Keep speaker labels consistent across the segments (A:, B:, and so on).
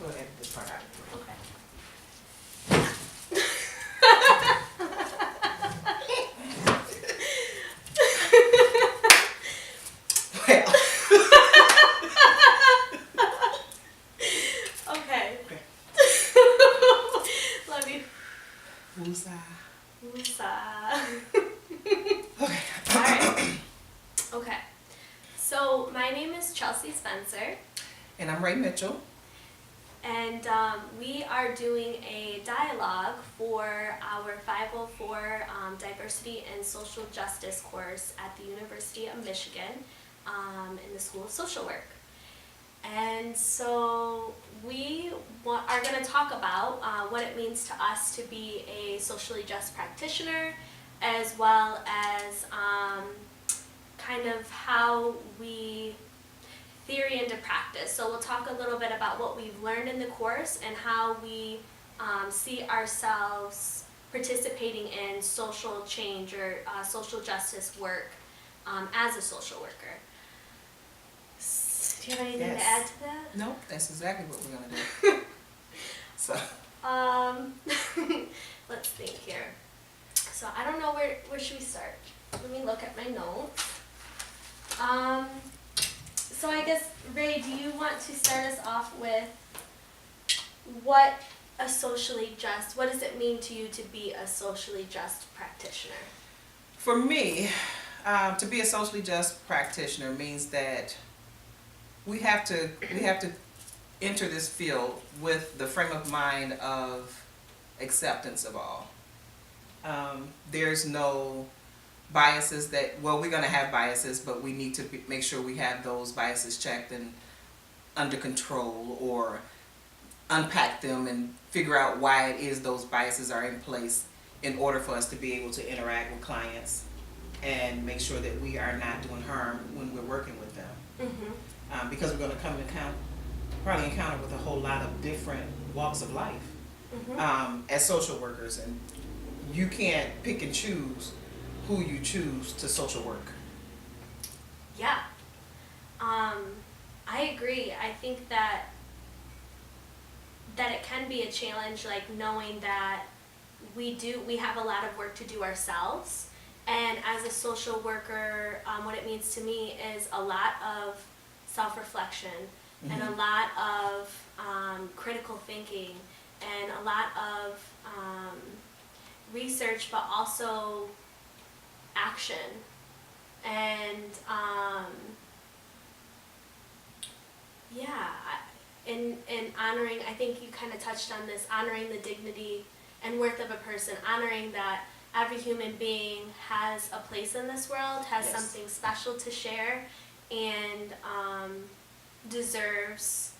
A: We'll edit this part out.
B: Okay.
A: Well.
B: Okay.
A: Okay.
B: Let me.
A: Woosah.
B: Woosah.
A: Okay.
B: Alright. Okay. So, my name is Chelsea Spencer,
A: And I'm Ray Mitchell.
B: and we are doing a dialogue for our 504 Diversity and Social Justice course at the University of Michigan in the School of Social Work. And so we are going to talk about what it means to us to be a socially just practitioner, as well as kind of how we theory into practice. So we'll talk a little bit about what we've learned in the course and how we see ourselves participating in social change or social justice work as a social worker. Do you have anything
A: Yes.
B: to add to that?
A: No, that's exactly what we're gonna do. So
B: Let's think here. So I don't know where should we start? Let me look at my notes. So I guess, Ray, do you want to start us off with what does it mean to you to be a socially just practitioner?
A: for me, to be a socially just practitioner means that we have to enter this field with the frame of mind of acceptance of all. There's no biases we're going to have biases, but we need to make sure we have those biases checked and under control, or unpack them and figure out why it is those biases are in place in order for us to be able to interact with clients and make sure that we are not doing harm when we're working with them.
B: Mm-hmm.
A: Because we're going to probably encounter with a whole lot of different walks of life as social workers, and you can't pick and choose who you choose to social work.
B: Yeah. I agree. I think that it can be a challenge, like knowing that we have a lot of work to do ourselves. And as a social worker, what it means to me is a lot of self-reflection and a lot of critical thinking and a lot of research, but also action. And in honoring, I think you kind of touched on this, honoring the dignity and worth of a person, honoring that every human being has a place in this world, has
A: Yes.
B: something special to share, and deserves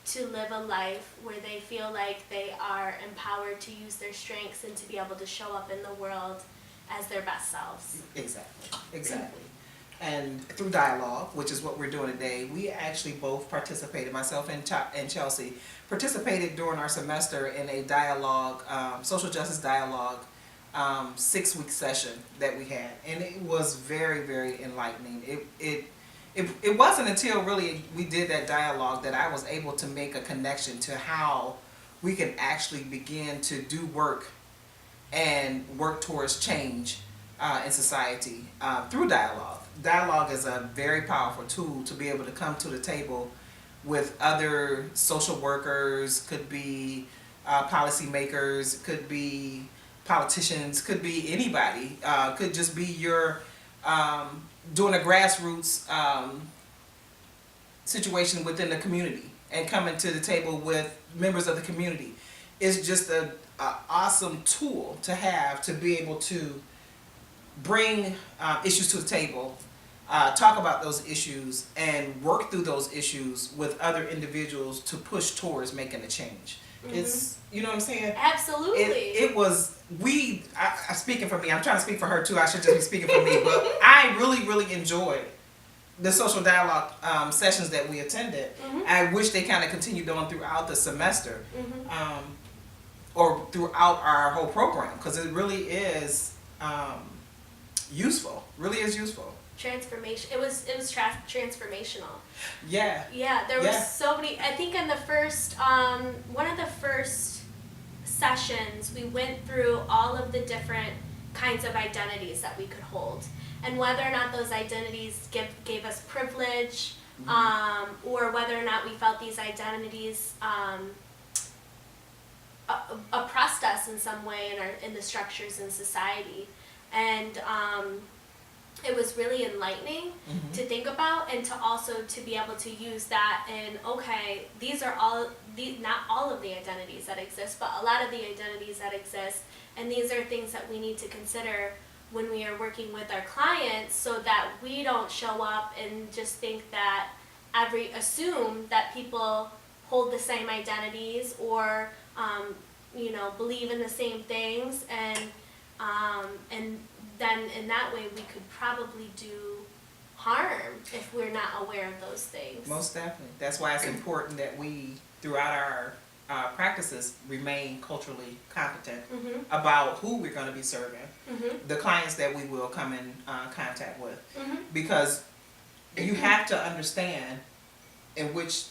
B: to live a life where they feel like they are empowered to use their strengths and to be able to show up in the world as their best selves.
A: Exactly. And through dialogue, which is what we're doing today, we actually both participated, myself and Chelsea, participated during our semester in a dialogue, social justice dialogue, 6-week session that we had. And it was very, very enlightening. It wasn't until really we did that dialogue that I was able to make a connection to how we can actually begin to do work and work towards change in society through dialogue. Dialogue is a very powerful tool to be able to come to the table with other social workers, could be policymakers, could be politicians, could be anybody, could just be your doing a grassroots situation within the community and coming to the table with members of the community. It's just a awesome tool to have to be able to bring issues to the table, talk about those issues, and work through those issues with other individuals to push towards making a change.
B: Mm-hmm.
A: It's, you know what I'm saying?
B: Absolutely.
A: It was, I'm speaking for me, I'm trying to speak for her too, I should just be speaking for me, but I really, really enjoyed the social dialogue sessions that we attended. I wish they kind of continued on throughout the semester, or throughout our whole program, because it really is useful, really is useful.
B: transformation. It was transformational.
A: Yeah.
B: Yeah, there
A: Yeah.
B: was so many. I think in the first one of the first sessions, we went through all of the different kinds of identities that we could hold, and whether or not those identities gave us privilege, or whether or not we felt these identities oppressed us in some way in the structures in society. And it was really enlightening to think about, and to also to be able to use that. And okay, these are not all of the identities that exist, but a lot of the identities that exist, and these are things that we need to consider when we are working with our clients, so that we don't show up and just think that assume that people hold the same identities, or believe in the same things, and then in that way we could probably do harm if we're not aware of those things.
A: Most definitely. That's why it's important that we, throughout our practices, remain culturally competent about who we're going to be serving, the clients that we will come in contact with, because you have to understand in which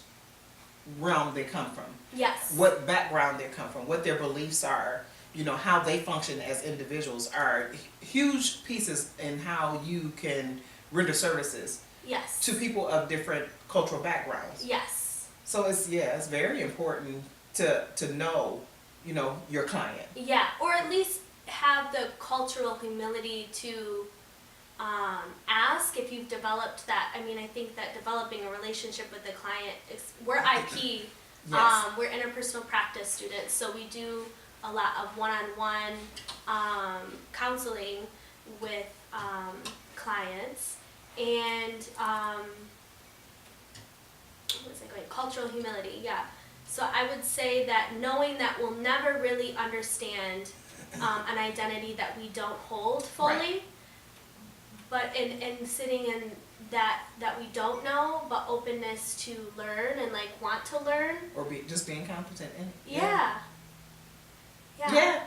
A: realm they come from.
B: Yes.
A: What background they come from, what their beliefs are, how they function as individuals are huge pieces in how you can render services
B: Yes.
A: to people of different cultural backgrounds.
B: Yes.
A: So it's very important to know, your client.
B: Yeah, or at least have the cultural humility to ask if you've developed that. I mean, I think that developing a relationship with the client, we're IP,
A: Yes.
B: we're interpersonal practice students, so we do a lot of one-on-one counseling with clients, and what was I going? Cultural humility, yeah. So I would say that knowing that we'll never really understand an identity that we don't hold fully,
A: Right.
B: but in sitting in that we don't know, but openness to learn and want to learn.
A: Or just being competent in it.
B: Yeah.
A: Yeah.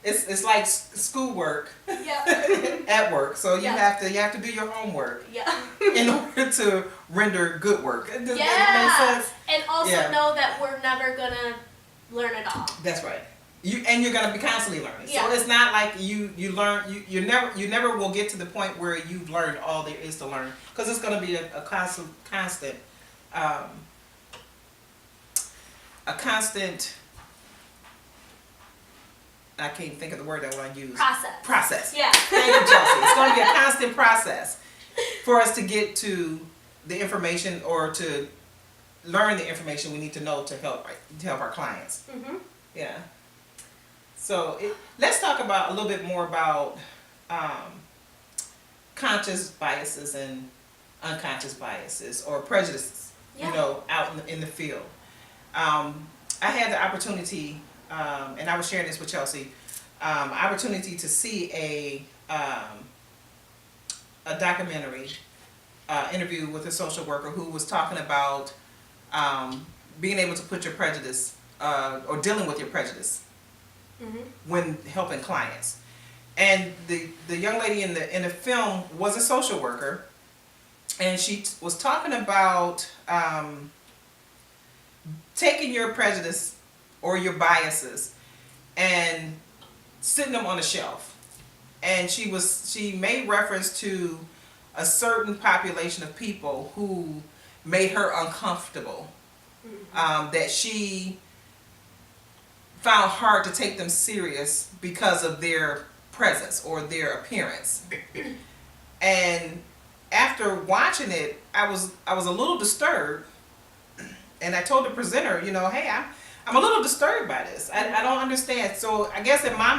A: It's like schoolwork
B: Yeah.
A: at work. So you
B: Yeah.
A: have to do your homework
B: Yeah.
A: in order to render good work. Does
B: Yeah.
A: that make sense?
B: And also
A: Yeah.
B: know that we're never gonna learn it all.
A: That's right. You're gonna be constantly learning.
B: Yeah.
A: So it's not like you learn you never will get to the point where you've learned all there is to learn, because it's gonna be a constant I can't think of the word that I want to use. Process.
B: Yeah.
A: Thank you, Chelsea. It's going to be a constant process for us to get to the information, or to learn the information we need to know to help our clients. Yeah. So let's talk about a little bit more about conscious biases and unconscious biases, or prejudices.
B: Yeah.
A: Out in the field. I had the opportunity, and I was sharing this with Chelsea, opportunity to see a documentary interview with a social worker who was talking about being able to put your prejudice, or dealing with your prejudice when helping clients. And the young lady in the film was a social worker, and she was talking about taking your prejudice or your biases and sitting them on a shelf. And she made reference to a certain population of people who made her uncomfortable, that she found hard to take them serious because of their presence or their appearance. And after watching it, I was a little disturbed, and I told the presenter, hey, I'm a little disturbed by this. I don't understand. So I guess in my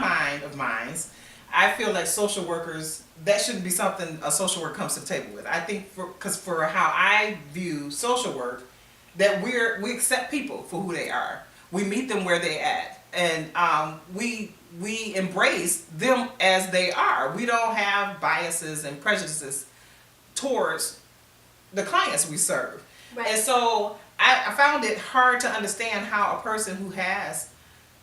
A: minds, I feel like social workers, that shouldn't be something a social worker comes to the table with. I think for how I view social work, that we accept people for who they are. We meet them where they at, and we embrace them as they are. We don't have biases and prejudices towards the clients we serve.
B: Right.
A: And so I found it hard to understand how a person who has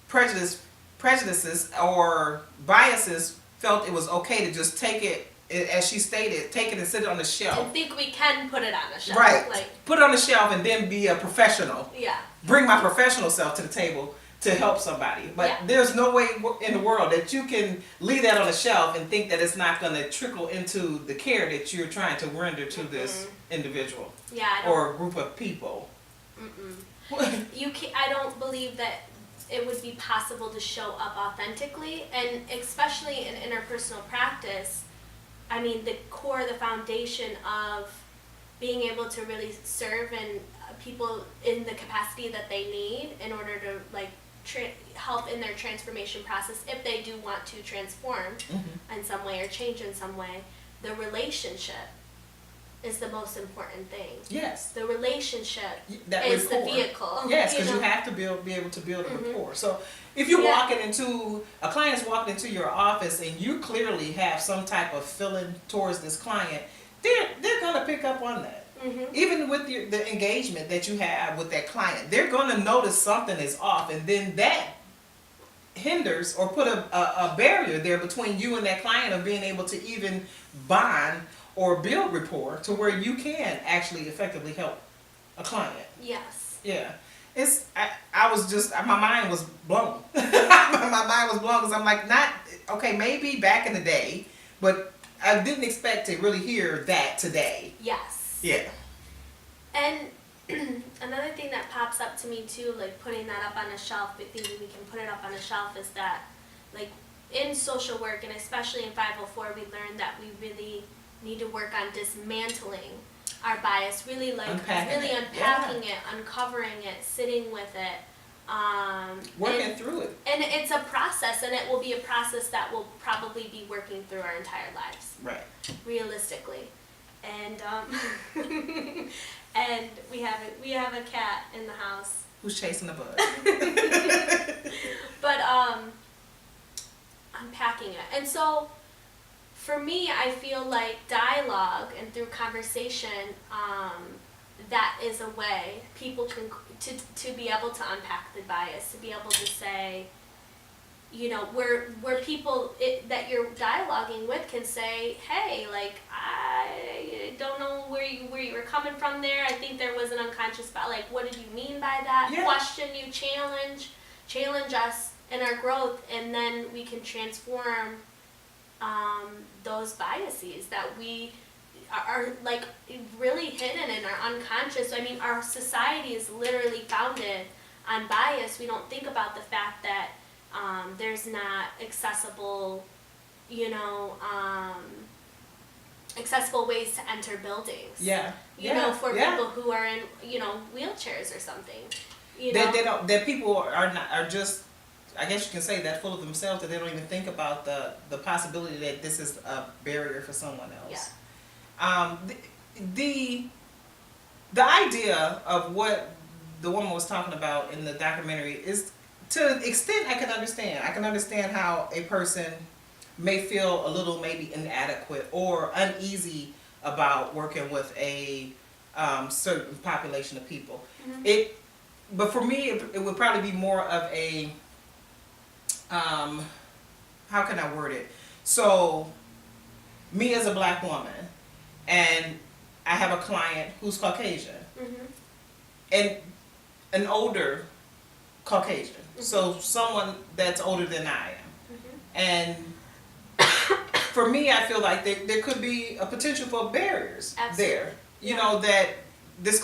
A: prejudices or biases felt it was okay to just take it as she stated, take it and sit it on the
B: I
A: shelf.
B: think we can put it on a shelf.
A: Right.
B: Like,
A: Put it on the shelf and then be a professional.
B: yeah.
A: Bring my professional self to the table to help somebody. But
B: Yeah.
A: there's no way in the world that you can leave that on the shelf and think that it's not going to trickle into the care that you're trying to render to this individual
B: Yeah. I don't,
A: or group of people.
B: you can, I don't believe that it would be possible to show up authentically, and especially in interpersonal practice. I mean, the core, the foundation of being able to really serve and people in the capacity that they need in order to like help in their transformation process if they do want to transform in some way or change in some way. The relationship is the most important thing.
A: Yes.
B: The relationship
A: That
B: is
A: rapport.
B: the vehicle.
A: Yes, because you
B: know?
A: have to be able to build a rapport. So if you're walking into, a client's walking into your office and you clearly have some type of feeling towards this client, they're going to pick up on that. Even with the engagement that you have with that client, they're going to notice something is off, and then that hinders or put a barrier there between you and that client of being able to even bond or build rapport to where you can actually effectively help a client.
B: Yes.
A: Yeah. I was just, my mind was blown. My mind was blown because I'm like, okay, maybe back in the day, but I didn't expect to really hear that today.
B: Yes.
A: Yeah.
B: And another thing that pops up to me too, like putting that up on a shelf, but thinking we can put it up on a shelf, is that like in social work, and especially in 504, we learned that we really need to work on dismantling our bias, really like
A: Unpacking
B: it, uncovering it, sitting with it.
A: Working through it.
B: And it's a process, and it will be a process that will probably be working through our entire lives.
A: Right.
B: Realistically. And and we have a cat in the house.
A: Who's chasing the bug?
B: But unpacking it. And so for me, I feel like dialogue and through conversation, that is a way people can to be able to unpack the bias, to be able to say, you know, where people that you're dialoguing with can say, hey, like, I don't know where you were coming from there. I think there was an unconscious bias. Like, what did you mean by that?
A: Yeah.
B: Question you, challenge us in our growth, and then we can transform those biases that we are like really hidden in our unconscious. I mean, our society is literally founded on bias. We don't think about the fact that there's not accessible, accessible ways to enter buildings.
A: Yeah.
B: You know, for people who are in, wheelchairs or something.
A: That people are just, I guess you can say that, full of themselves, that they don't even think about the possibility that this is a barrier for someone else.
B: Yeah.
A: The idea of what the woman was talking about in the documentary is, to an extent, I can understand. I can understand how a person may feel a little maybe inadequate or uneasy about working with a certain population of people. But for me, it would probably be more of a, how can I word it? So, me as a black woman, and I have a client who's Caucasian, and an older Caucasian, so someone that's older than I am. And for me, I feel like there could be a potential for barriers.
B: Absolutely.
A: there. You know, that this